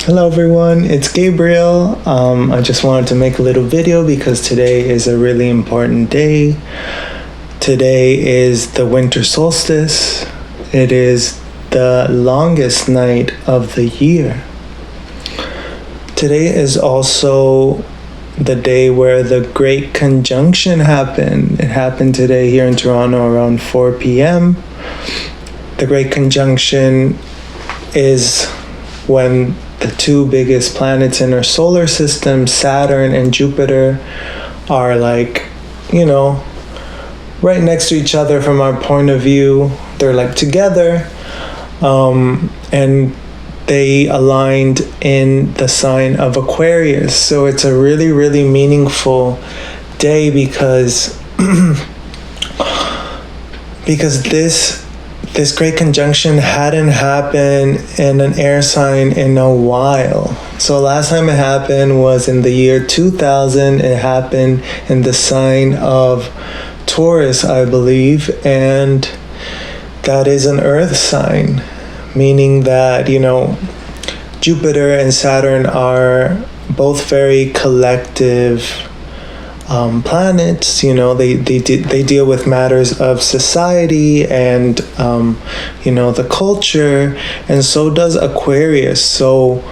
Hello everyone, it's Gabriel. I just wanted to make a little video because today is a really important day. Today is the winter solstice. It is the longest night of the year. Today is also the day where the Great Conjunction happened. It happened today here in Toronto around 4 p.m. The Great Conjunction is when the two biggest planets in our solar system, Saturn and Jupiter, are right next to each other from our point of view. They're together, and they aligned in the sign of Aquarius. So it's a really, really meaningful day because this great conjunction hadn't happened in an air sign in a while. So last time it happened was in the year 2000. It happened in the sign of Taurus, I believe, and that is an earth sign, meaning that, Jupiter and Saturn are both very collective planets. They deal with matters of society and the culture, and so does Aquarius. So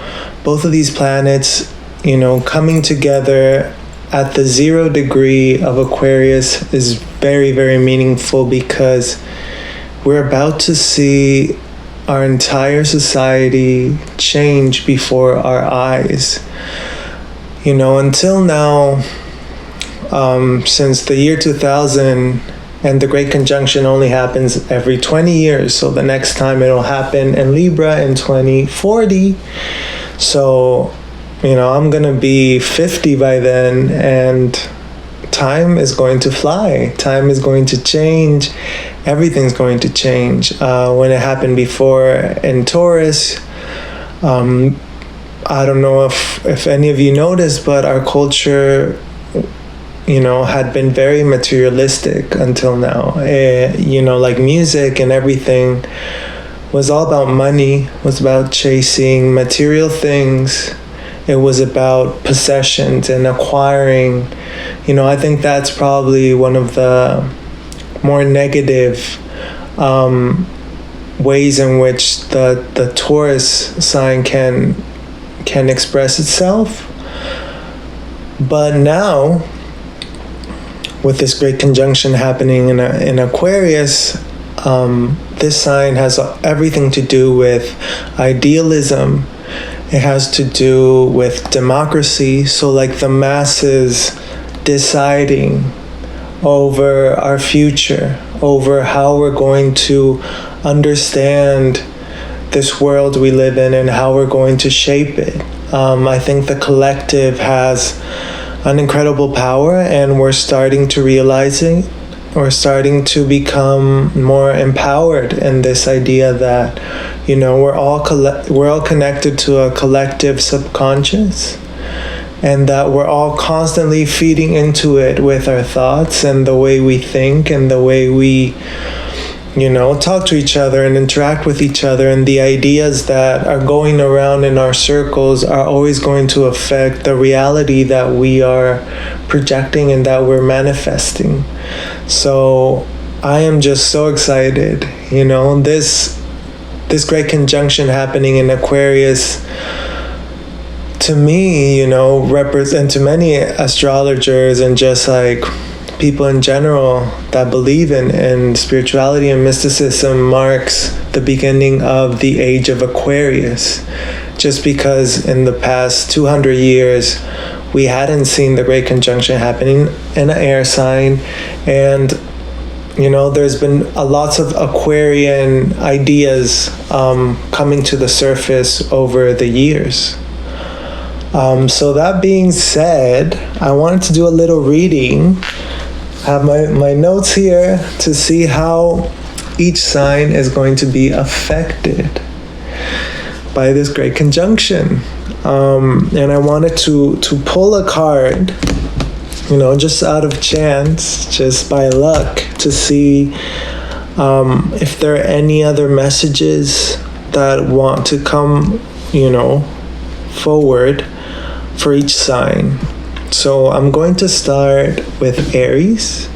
both of these planets, coming together at the 0 degree of Aquarius is very, very meaningful because we're about to see our entire society change before our eyes. Until now, since the year 2000, and the Great Conjunction only happens every 20 years. So the next time it'll happen in Libra in 2040. So, I'm going to be 50 by then, and time is going to fly. Time is going to change. Everything's going to change. When it happened before in Taurus, I don't know if any of you noticed, but our culture had been very materialistic until now. Like music and everything was all about money, was about chasing material things. It was about possessions and acquiring. I think that's probably one of the more negative ways in which the Taurus sign can express itself. But now, with this great conjunction happening in Aquarius, this sign has everything to do with idealism. It has to do with democracy. So the masses deciding over our future, over how we're going to understand this world we live in and how we're going to shape it. I think the collective has an incredible power, and we're starting to realize it. We're starting to become more empowered in this idea that, we're all connected to a collective subconscious, and that we're all constantly feeding into it with our thoughts and the way we think and the way we talk to each other and interact with each other, and the ideas that are going around in our circles are always going to affect the reality that we are projecting and that we're manifesting. So I am just so excited. This great conjunction happening in Aquarius, to me, represent, to many astrologers and just people in general that believe in spirituality and mysticism, marks the beginning of the age of Aquarius. Just because in the past 200 years, we hadn't seen the Great Conjunction happening in an air sign. And, there's been lots of Aquarian ideas coming to the surface over the years. So that being said, I wanted to do a little reading. I have my notes here to see how each sign is going to be affected by this great conjunction. And I wanted to pull a card, just out of chance, just by luck, to see if there are any other messages that want to come, forward for each sign. So I'm going to start with Aries.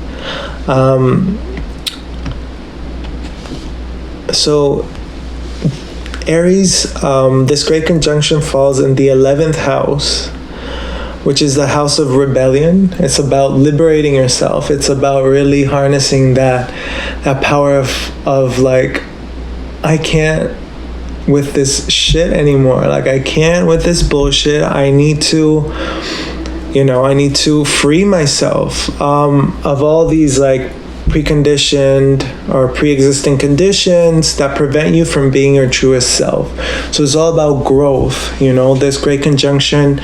So Aries, this great conjunction falls in the 11th house, which is the house of rebellion. It's about liberating yourself. It's about really harnessing that power of like, I can't with this shit anymore. Like, I can't with this bullshit. I need to free myself of all these like preconditioned or pre-existing conditions that prevent you from being your truest self. So it's all about growth. This great conjunction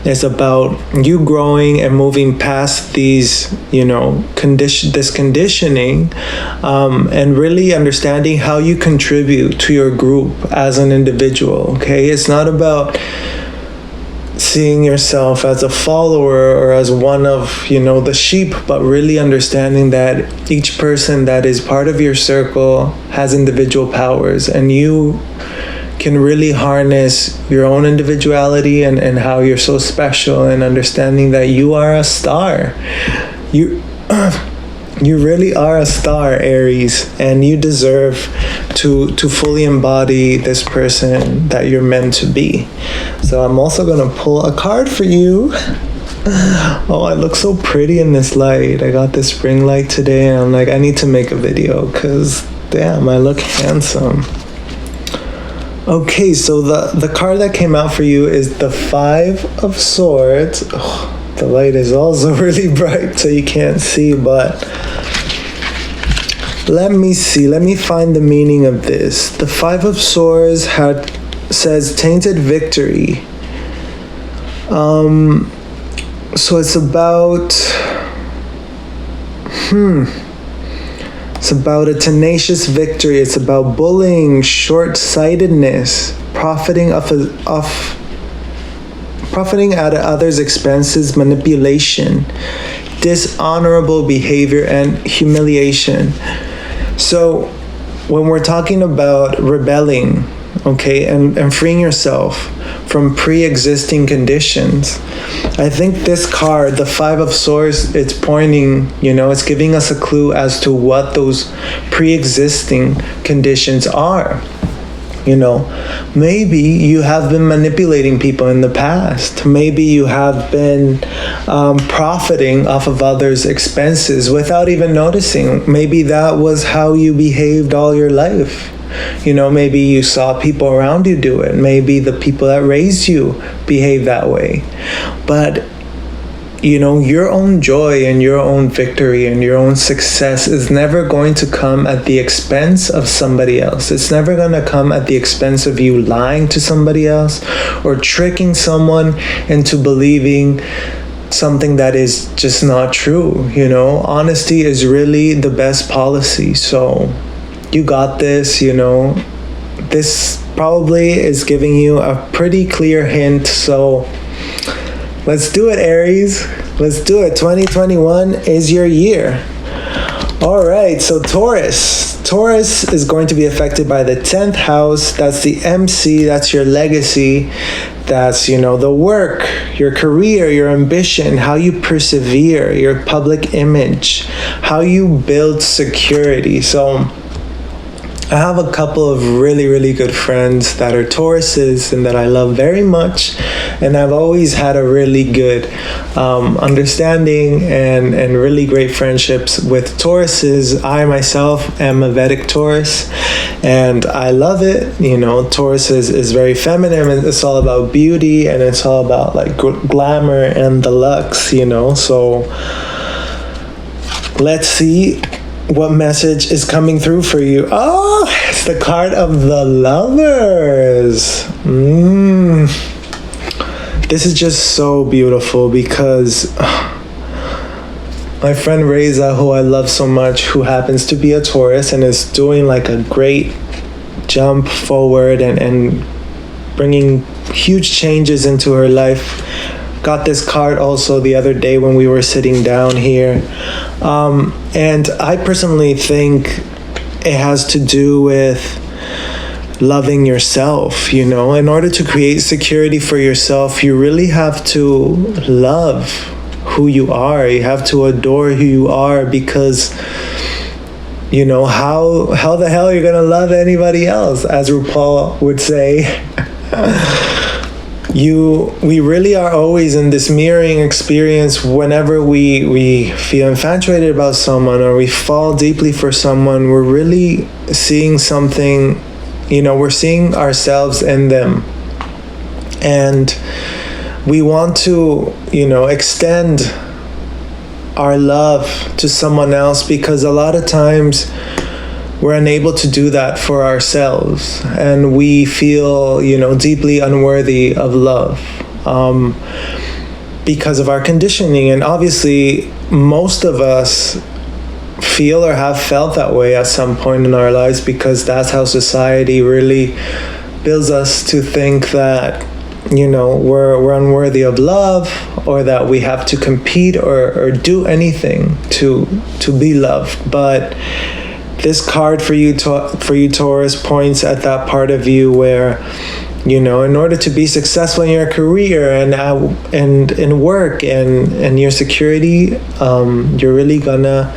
is about you growing and moving past these this conditioning, and really understanding how you contribute to your group as an individual. Okay, it's not about seeing yourself as a follower or as one of the sheep, but really understanding that each person that is part of your circle has individual powers, and you can really harness your own individuality and how you're so special, and understanding that you are a star. You really are a star, Aries, and you deserve to fully embody this person that you're meant to be. So I'm also gonna pull a card for you. Oh, I look so pretty in this light. I got this ring light today, and I'm like, I need to make a video because damn, I look handsome. Okay, so the card that came out for you is the 5 of Swords. Oh, the light is also really bright, so you can't see, but let me see. Let me find the meaning of this. The 5 of Swords says tainted victory. So it's about it's about a tenacious victory. It's about bullying, short-sightedness, profiting at others' expenses, manipulation, dishonorable behavior, and humiliation. So when we're talking about rebelling, okay, and freeing yourself from pre-existing conditions, I think this card, the 5 of Swords, it's pointing, it's giving us a clue as to what those pre-existing conditions are. Maybe you have been manipulating people in the past. Maybe you have been profiting off of others' expenses without even noticing. Maybe that was how you behaved all your life. Maybe you saw people around you do it. Maybe the people that raised you behave that way. But your own joy and your own victory and your own success is never going to come at the expense of somebody else. It's never going to come at the expense of you lying to somebody else or tricking someone into believing something that is just not true. Honesty is really the best policy. So you got this. This probably is giving you a pretty clear hint. So let's do it, Aries. Let's do it. 2021 is your year. All right, so Taurus. Taurus is going to be affected by the 10th house. That's the MC. That's your legacy. That's, the work, your career, your ambition, how you persevere, your public image, how you build security. So I have a couple of really, really good friends that are Tauruses and that I love very much. And I've always had a really good understanding and really great friendships with Tauruses. I myself am a Vedic Taurus and I love it. Taurus is very feminine, and it's all about beauty, and it's all about like glamour and the lux, So let's see what message is coming through for you. Oh, it's the card of the Lovers. This is just so beautiful because my friend Reza, who I love so much, who happens to be a Taurus and is doing like a great jump forward and bringing huge changes into her life, got this card also the other day when we were sitting down here. And I personally think it has to do with loving yourself. In order to create security for yourself, you really have to love who you are. You have to adore who you are, because how the hell are you gonna love anybody else, as RuPaul would say. We really are always in this mirroring experience. Whenever we feel infatuated about someone, or we fall deeply for someone, we're really seeing something, we're seeing ourselves in them. And we want to, extend our love to someone else, because a lot of times we're unable to do that for ourselves, and we feel, deeply unworthy of love because of our conditioning. And obviously, most of us feel or have felt that way at some point in our lives, because that's how society really builds us to think that, we're unworthy of love, or that we have to compete or do anything to be loved. But this card for you, Taurus, points at that part of you where, in order to be successful in your career and in work and your security, you're really gonna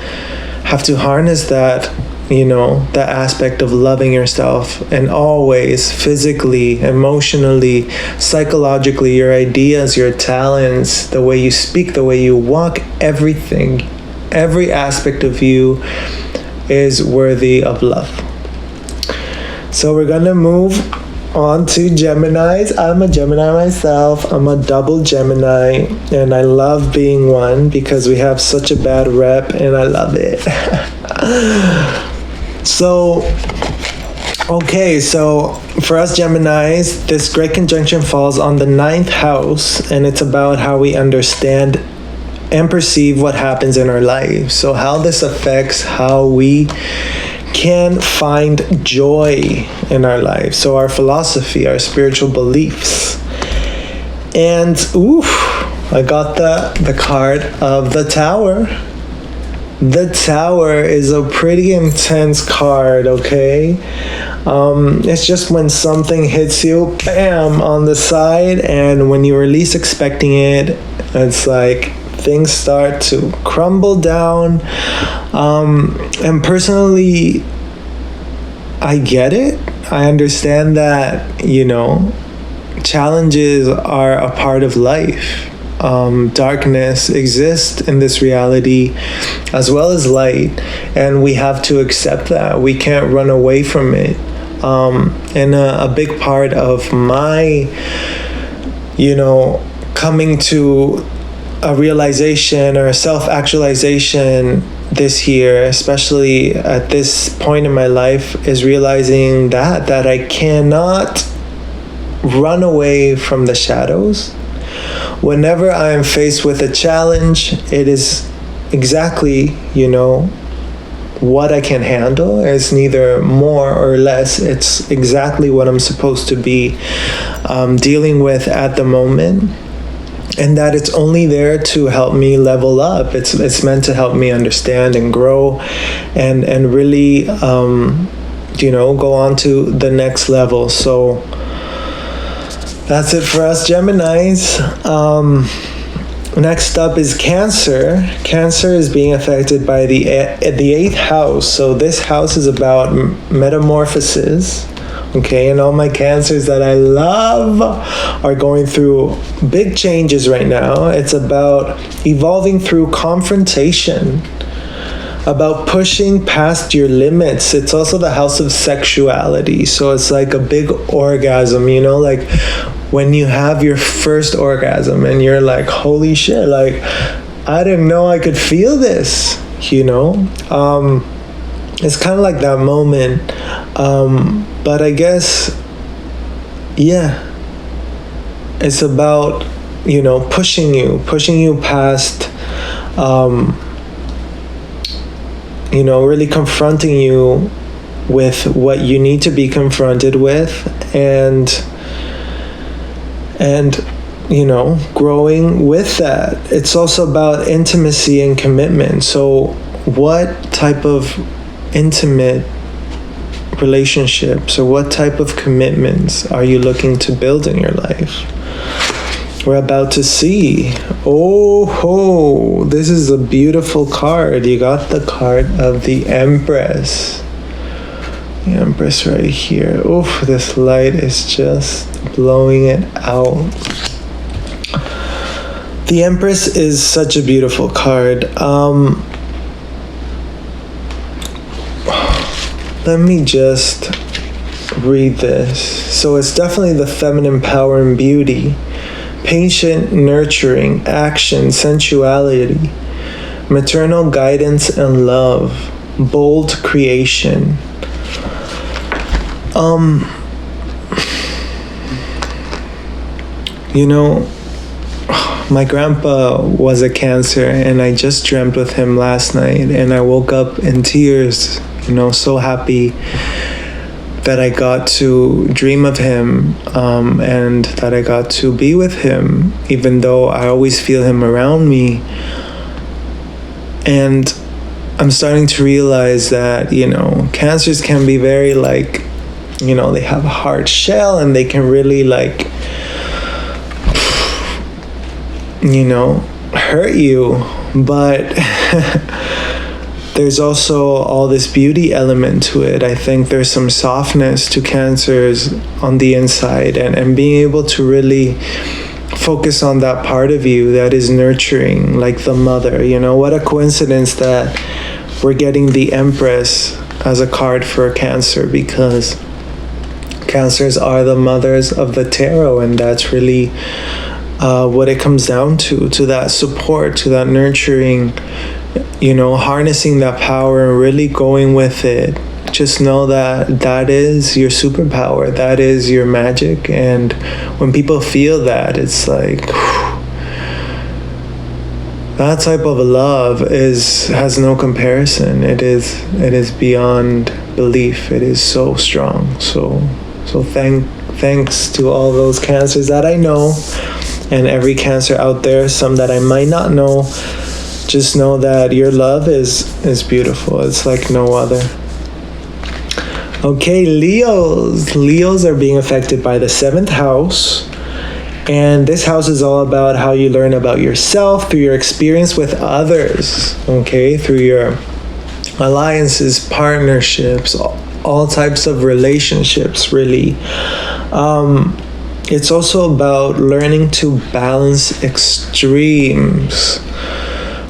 have to harness that, that aspect of loving yourself, and always physically, emotionally, psychologically, your ideas, your talents, the way you speak, the way you walk, everything, every aspect of you is worthy of love. So we're gonna move on to Geminis. I'm a Gemini myself. I'm a double Gemini, and I love being one because we have such a bad rep, and I love it. So for us Geminis, this great conjunction falls on the 9th house, and it's about how we understand and perceive what happens in our lives. So how this affects how we can find joy in our lives. So our philosophy, our spiritual beliefs. And I got the card of the Tower. The Tower is a pretty intense card, okay? It's just when something hits you, bam, on the side, and when you were least expecting it, it's like things start to crumble down. And personally, I get it. I understand that, challenges are a part of life. Darkness exists in this reality as well as light, and we have to accept that. We can't run away from it. And a big part of my, coming to a realization or a self-actualization this year, especially at this point in my life, is realizing that I cannot run away from the shadows. Whenever I am faced with a challenge, it is exactly, what I can handle. It's neither more or less. It's exactly what I'm supposed to be dealing with at the moment. And that it's only there to help me level up. It's meant to help me understand and grow and really, go on to the next level. So that's it for us Geminis. Next up is Cancer. Cancer is being affected by the 8th house. So this house is about metamorphosis. Okay, and all my Cancers that I love are going through big changes right now. It's about evolving through confrontation, about pushing past your limits. It's also the house of sexuality. So it's like a big orgasm, like when you have your first orgasm and you're like, holy shit, like I didn't know I could feel this, It's kind of like that moment. But I guess, it's about, pushing you past, really confronting you with what you need to be confronted with, and growing with that. It's also about intimacy and commitment. So what type of intimate relationships, or what type of commitments are you looking to build in your life? We're about to see. Oh ho, this is a beautiful card. You got the card of the Empress. The Empress right here. Oof, this light is just blowing it out. The Empress is such a beautiful card. Let me just read this. So it's definitely the feminine power and beauty. Patient, nurturing, action, sensuality, maternal guidance and love, bold creation. You know, my grandpa was a Cancer, and I just dreamt with him last night, and I woke up in tears, so happy that I got to dream of him, and that I got to be with him, even though I always feel him around me. And I'm starting to realize that, Cancers can be very they have a hard shell, and they can really hurt you. But there's also all this beauty element to it. I think there's some softness to Cancers on the inside, and being able to really focus on that part of you that is nurturing, like the mother. What a coincidence that we're getting the Empress as a card for Cancer, because Cancers are the mothers of the tarot, and that's really what it comes down to that support, to that nurturing, harnessing that power and really going with it. Just know that is your superpower, that is your magic. And when people feel that, it's like that type of love has no comparison. It is beyond belief. It is so strong. So thanks to all those Cancers that I know, and every Cancer out there, some that I might not know. Just know that your love is beautiful. It's like no other. Okay, Leos. Leos are being affected by the 7th house. And this house is all about how you learn about yourself through your experience with others. Okay, through your alliances, partnerships, all types of relationships, really. It's also about learning to balance extremes.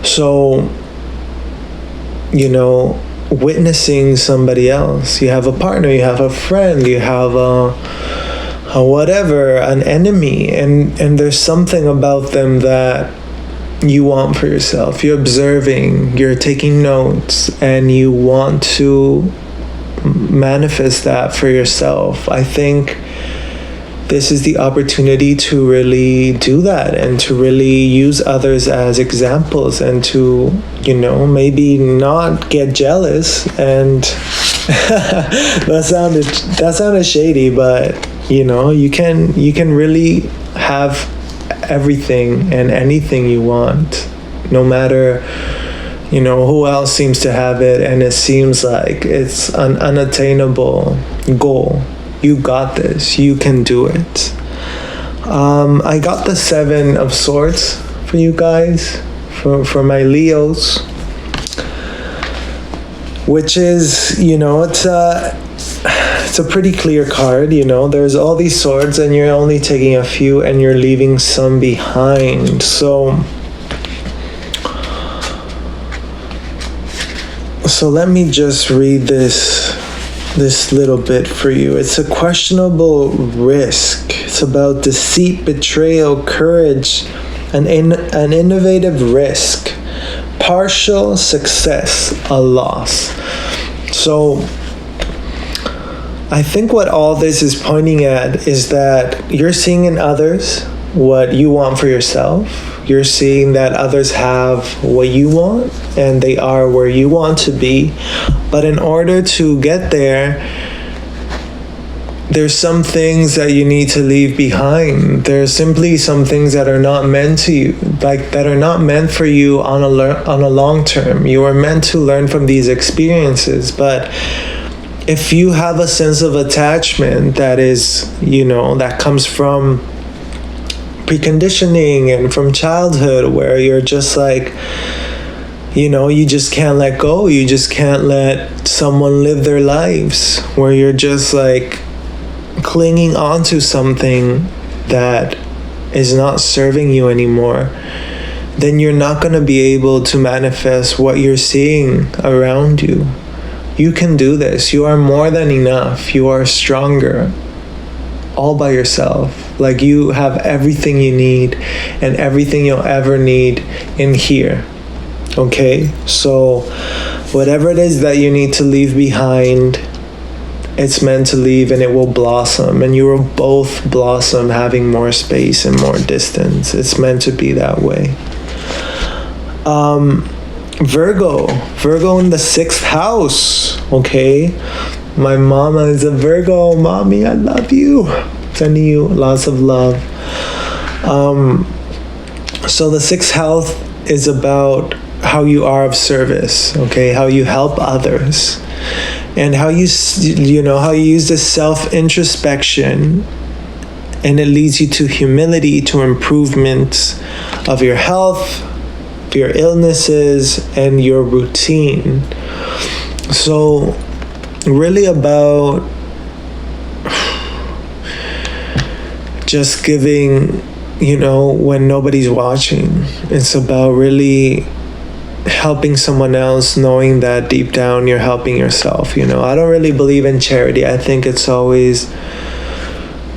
So, witnessing somebody else. You have a partner, you have a friend, you have a whatever, an enemy, and there's something about them that you want for yourself. You're observing, you're taking notes, and you want to manifest that for yourself. I think this is the opportunity to really do that, and to really use others as examples, and to, maybe not get jealous. And that sounded shady, but you can really have everything and anything you want, no matter who else seems to have it, and it seems like it's an unattainable goal. You got this. You can do it. I got the 7 of Swords for you guys, for my Leos, which is, it's a pretty clear card. There's all these swords, and you're only taking a few, and you're leaving some behind. So let me just read this little bit for you. It's a questionable risk. It's about deceit, betrayal, courage, an innovative risk, partial success, a loss. So I think what all this is pointing at is that you're seeing in others what you want for yourself. You're seeing that others have what you want, and they are where you want to be. But in order to get there, there's some things that you need to leave behind. There's simply some things that are not meant to you, that are not meant for you on a long term. You are meant to learn from these experiences, but if you have a sense of attachment that is, that comes from preconditioning and from childhood, where you're just like, you just can't let go, you just can't let someone live their lives, where you're just like clinging onto something that is not serving you anymore, then you're not going to be able to manifest what you're seeing around you. You can do this. You are more than enough. You are stronger all by yourself. Like, you have everything you need and everything you'll ever need in here. Okay? So whatever it is that you need to leave behind, it's meant to leave, and it will blossom, and you will both blossom, having more space and more distance. It's meant to be that way. Virgo in the 6th house. Okay, my mama is a Virgo. Mommy, I love you. Sending you lots of love. So the 6th house is about how you are of service. Okay, how you help others, and how you use this self-introspection, and it leads you to humility, to improvement of your health, your illnesses, and your routine. So really about just giving, when nobody's watching. It's about really helping someone else, knowing that deep down you're helping yourself. I don't really believe in charity. I think it's always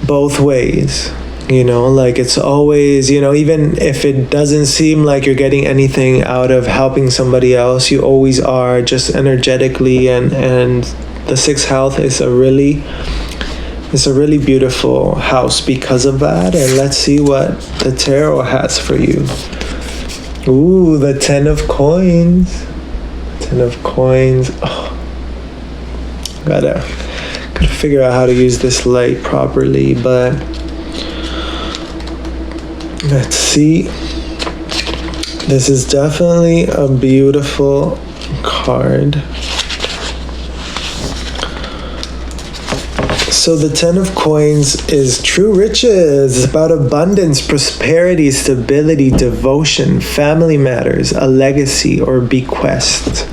both ways. Like, it's always, even if it doesn't seem like you're getting anything out of helping somebody else, you always are, just energetically. And the 6th house is a really beautiful house because of that. And let's see what the tarot has for you. Ooh, the 10 of coins. 10 of coins. Oh, gotta figure out how to use this light properly, but let's see. This is definitely a beautiful card. So the 10 of coins is true riches. It's about abundance, prosperity, stability, devotion, family matters, a legacy, or bequest.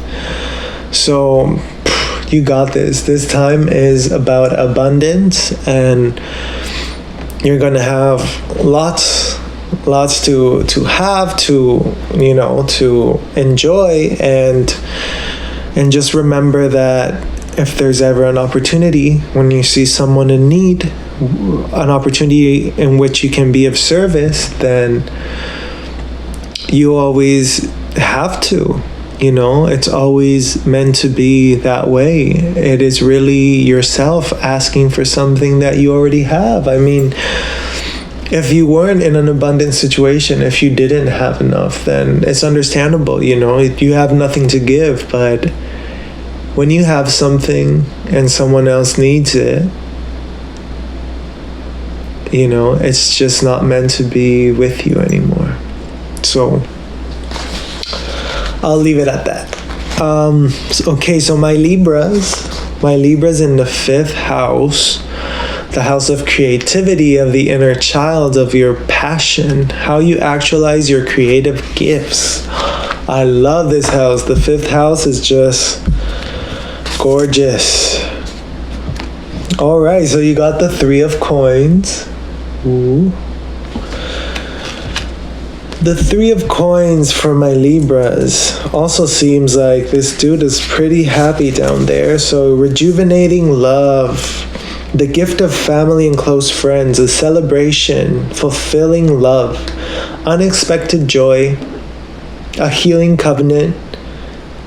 So you got this. This time is about abundance, and you're going to have lots to have, to enjoy, and just remember that if there's ever an opportunity, when you see someone in need, an opportunity in which you can be of service, then you always have to. It's always meant to be that way. It is really yourself asking for something that you already have. I mean, if you weren't in an abundant situation, if you didn't have enough, then it's understandable. You have nothing to give. But when you have something and someone else needs it, it's just not meant to be with you anymore. So I'll leave it at that. Okay, so my Libras in the 5th house, the house of creativity, of the inner child, of your passion, how you actualize your creative gifts. I love this house. The 5th house is just gorgeous. All right, so you got the 3 of coins. Ooh. The 3 of coins for my Libras also seems like this dude is pretty happy down there. So rejuvenating love, the gift of family and close friends, a celebration, fulfilling love, unexpected joy, a healing covenant,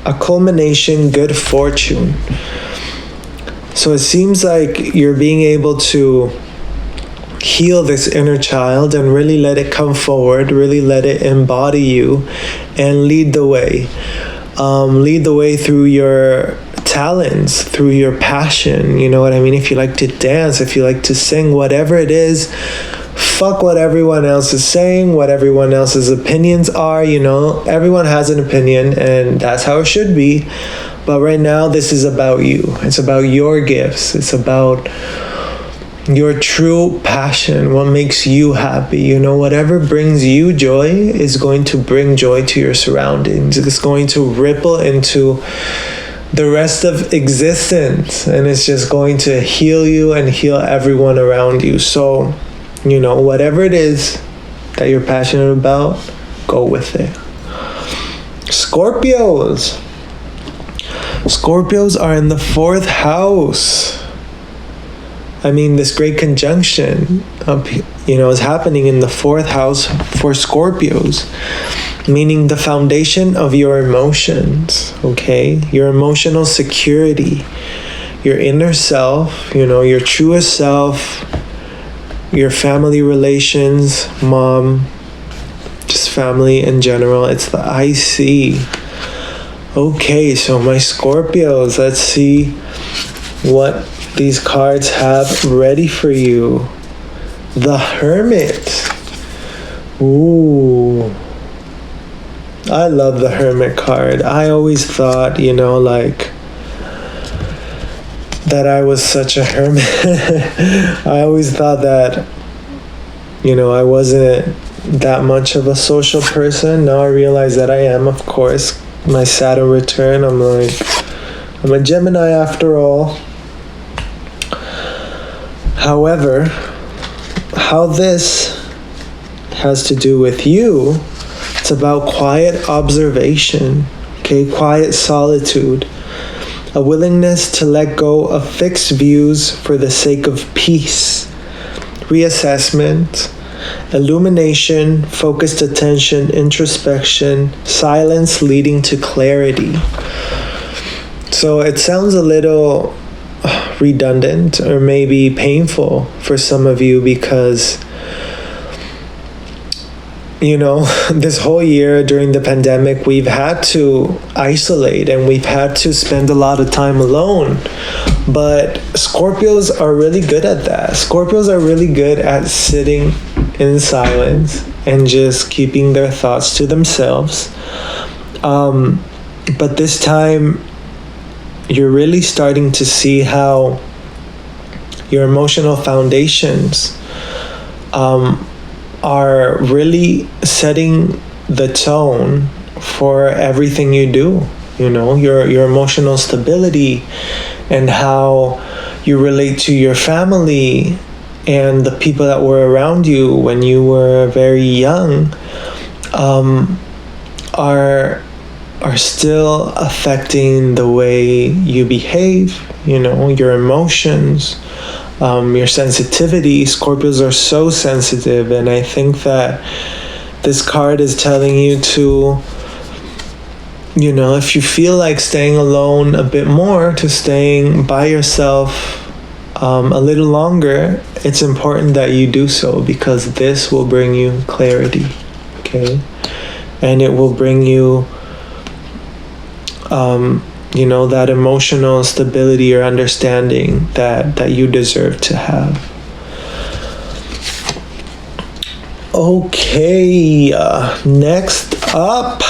a culmination, good fortune. So it seems like you're being able to heal this inner child and really let it come forward, really let it embody you and lead the way. Lead the way through your talents, through your passion. You know what I mean? If you like to dance, if you like to sing, whatever it is, fuck what everyone else is saying, what everyone else's opinions are. Everyone has an opinion, and that's how it should be. But right now, this is about you. It's about your gifts. It's about your true passion, what makes you happy. You know, whatever brings you joy is going to bring joy to your surroundings. It's going to ripple into the rest of existence, and it's just going to heal you and heal everyone around you. So, you know, whatever it is that you're passionate about, go with it. Scorpios. Scorpios are in the 4th house. I mean, this great conjunction, is happening in the 4th house for Scorpios, meaning the foundation of your emotions, okay? Your emotional security, your inner self, your truest self, your family relations, mom, just family in general. It's the IC. Okay, so my Scorpios, let's see what these cards have ready for you. The Hermit. Ooh. I love the Hermit card. I always thought, that I was such a hermit. I always thought that, I wasn't that much of a social person. Now I realize that I am, of course. My Saturn return, I'm a Gemini after all. However, how this has to do with you, it's about quiet observation, okay? Quiet solitude, a willingness to let go of fixed views for the sake of peace, reassessment, illumination, focused attention, introspection, silence leading to clarity. So it sounds a little redundant or maybe painful for some of you because this whole year during the pandemic we've had to isolate and we've had to spend a lot of time alone. But Scorpios are really good at that. Scorpios are really good at sitting in silence and just keeping their thoughts to themselves. But this time you're really starting to see how your emotional foundations are really setting the tone for everything you do. Your emotional stability and how you relate to your family and the people that were around you when you were very young are still affecting the way you behave, your emotions, your sensitivity. Scorpios are so sensitive, and I think that this card is telling you to, if you feel like staying alone a bit more, to staying by yourself a little longer, it's important that you do so because this will bring you clarity, okay? And it will bring you that emotional stability or understanding that you deserve to have. Okay, next up,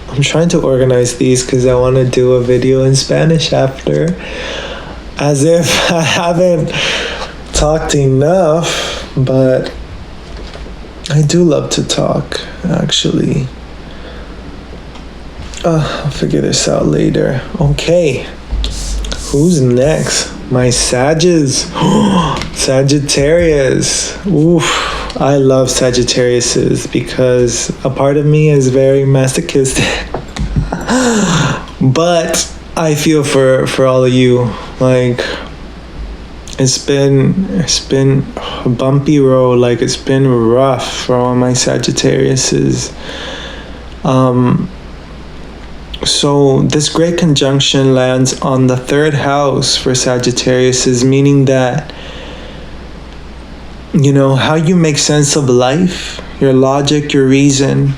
I'm trying to organize these because I want to do a video in Spanish after, as if I haven't talked enough, but I do love to talk, actually. I'll figure this out later. Okay, who's next? My Sagittarius. Oof, I love Sagittariuses because a part of me is very masochistic. But I feel for all of you. Like, it's been a bumpy road. Like, it's been rough for all my Sagittariuses. So this great conjunction lands on the 3rd house for Sagittarius, is meaning that, how you make sense of life, your logic, your reason,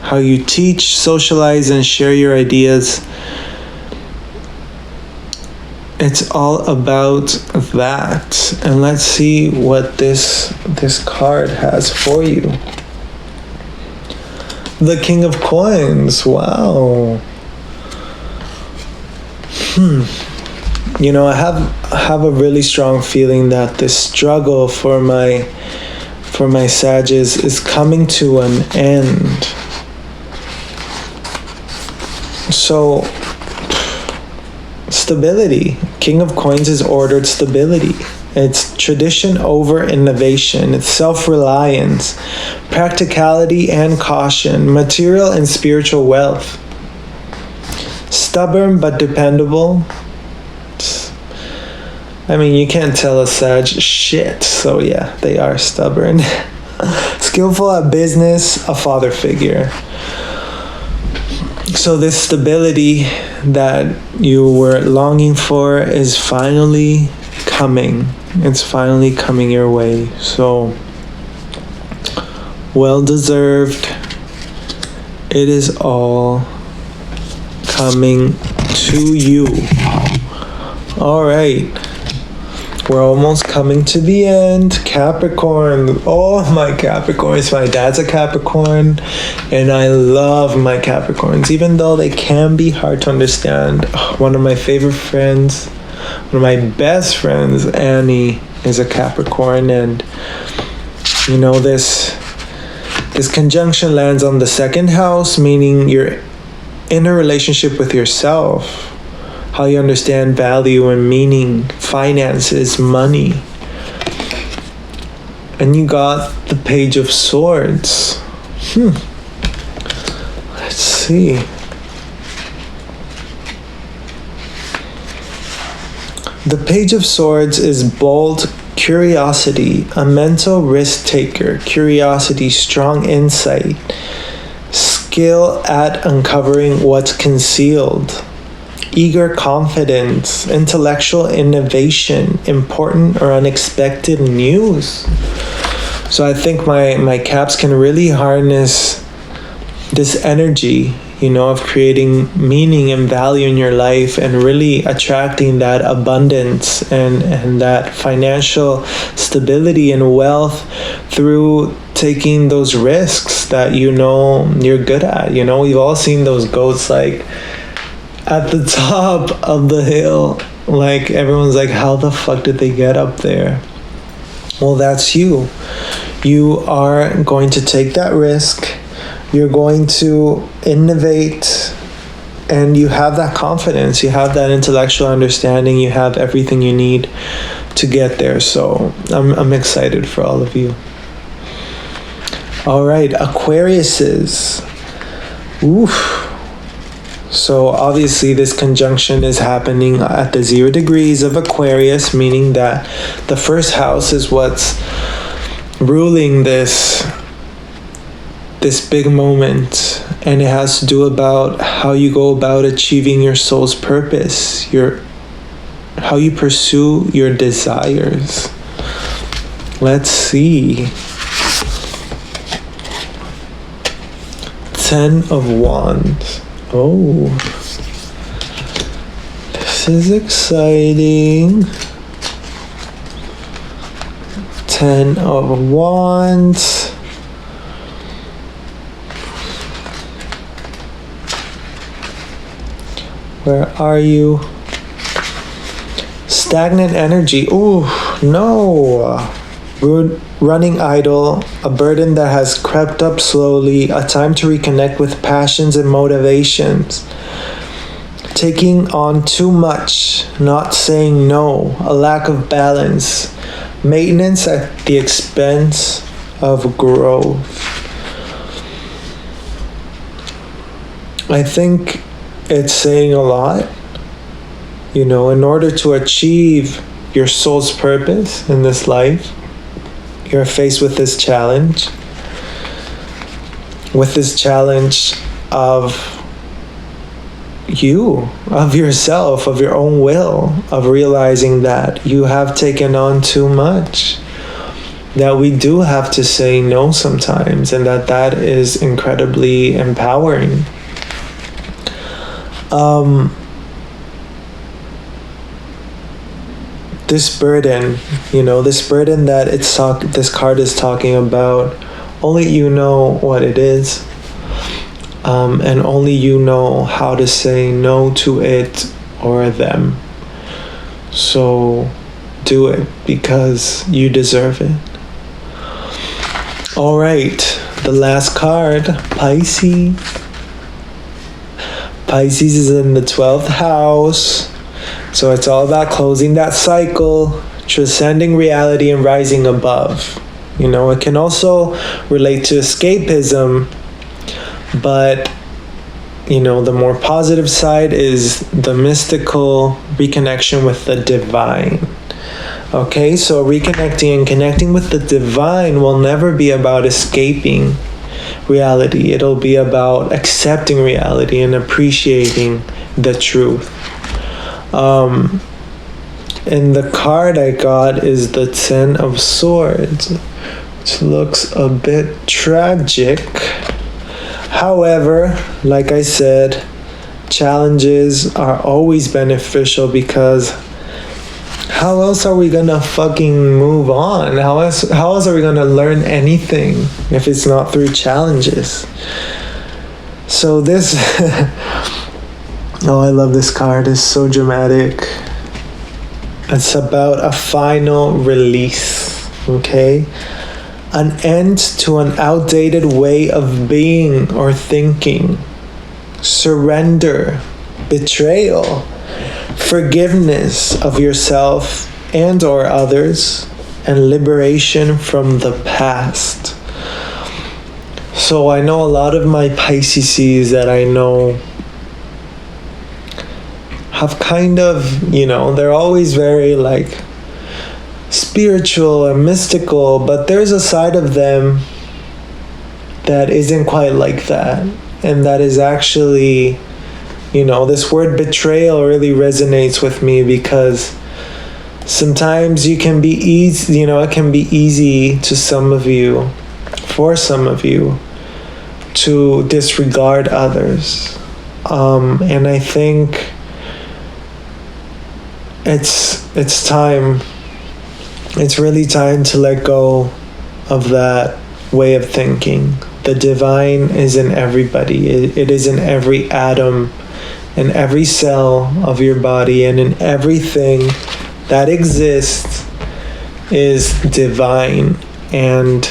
how you teach, socialize, and share your ideas. It's all about that. And let's see what this card has for you. The King of Coins. Wow. I have a really strong feeling that this struggle for my Sag is coming to an end. So, stability. King of Coins is ordered stability. It's tradition over innovation. It's self-reliance, practicality and caution, material and spiritual wealth. Stubborn but dependable. I mean, you can't tell a Sag shit, so yeah, they are stubborn. Skillful at business, a father figure. So this stability that you were longing for is finally coming. It's finally coming your way. So, well deserved. It is all coming to you. All right. We're almost coming to the end. Capricorn. Oh, my Capricorns. My dad's a Capricorn, and I love my Capricorns, even though they can be hard to understand. One of my favorite friends, one of my best friends, Annie, is a Capricorn, and this conjunction lands on the second house, meaning you're in a relationship with yourself. How you understand value and meaning, finances, money. And you got the Page of Swords. Let's see. The Page of Swords is bold curiosity, a mental risk taker, curiosity, strong insight, skill at uncovering what's concealed. Eager confidence, intellectual innovation, important or unexpected news. So I think my Caps can really harness this energy, of creating meaning and value in your life and really attracting that abundance and that financial stability and wealth through taking those risks that you're good at. We've all seen those goats at the top of the hill. Everyone's like, how the fuck did they get up there? Well, that's you. You are going to take that risk. You're going to innovate, and you have that confidence. You have that intellectual understanding. You have everything you need to get there. So I'm excited for all of you. All right, Aquariuses. Oof. So obviously this conjunction is happening at the 0 degrees of Aquarius, meaning that the first house is what's ruling this big moment, and it has to do about how you go about achieving your soul's purpose, how you pursue your desires. Let's see. 10 of Wands. Oh, this is exciting. 10 of Wands. Where are you? Stagnant energy. Ooh, no. Running idle, a burden that has crept up slowly, a time to reconnect with passions and motivations. Taking on too much, not saying no, a lack of balance, maintenance at the expense of growth. I think it's saying a lot. In order to achieve your soul's purpose in this life, you're faced with this challenge. Of you, of yourself, of your own will, of realizing that you have taken on too much, that we do have to say no sometimes, and that is incredibly empowering. This burden, this burden that this card is talking about, only you know what it is, and only you know how to say no to it, or them. So do it because you deserve it. All right, the last card, Pisces. Pisces is in the 12th house. So it's all about closing that cycle, transcending reality, and rising above. You know, it can also relate to escapism, but, you know, the more positive side is the mystical reconnection with the divine. Okay, so reconnecting and connecting with the divine will never be about escaping reality. It'll be about accepting reality and appreciating the truth. And the card I got is the Ten of Swords, which looks a bit tragic. However, like I said, challenges are always beneficial because how else are we gonna fucking move on? How else are we gonna learn anything if it's not through challenges? So this, oh, I love this card. It's so dramatic. It's about a final release, okay? An end to an outdated way of being or thinking. Surrender, betrayal, forgiveness of yourself and or others, and liberation from the past. So I know a lot of my Pisces that I know have kind of, you know, they're always very like spiritual and mystical, but there's a side of them that isn't quite like that. And that is actually, you know, this word betrayal really resonates with me because sometimes you can be easy, you know, it can be easy to some of you, for some of you, to disregard others. And I think it's time. It's really time to let go of that way of thinking. The divine is in everybody. It is in every atom, in every cell of your body, and in everything that exists is divine. And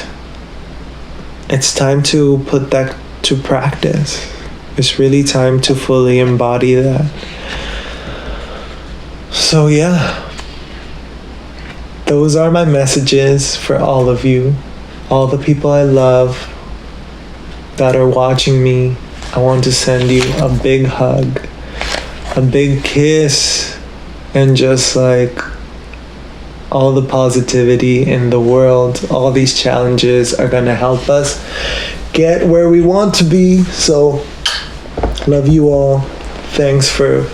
it's time to put that to practice. It's really time to fully embody that. So yeah, those are my messages for all of you, all the people I love that are watching me. I want to send you a big hug, a big kiss, and just like all the positivity in the world. All these challenges are gonna help us get where we want to be. So love you all. Thanks for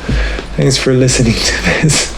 listening to this.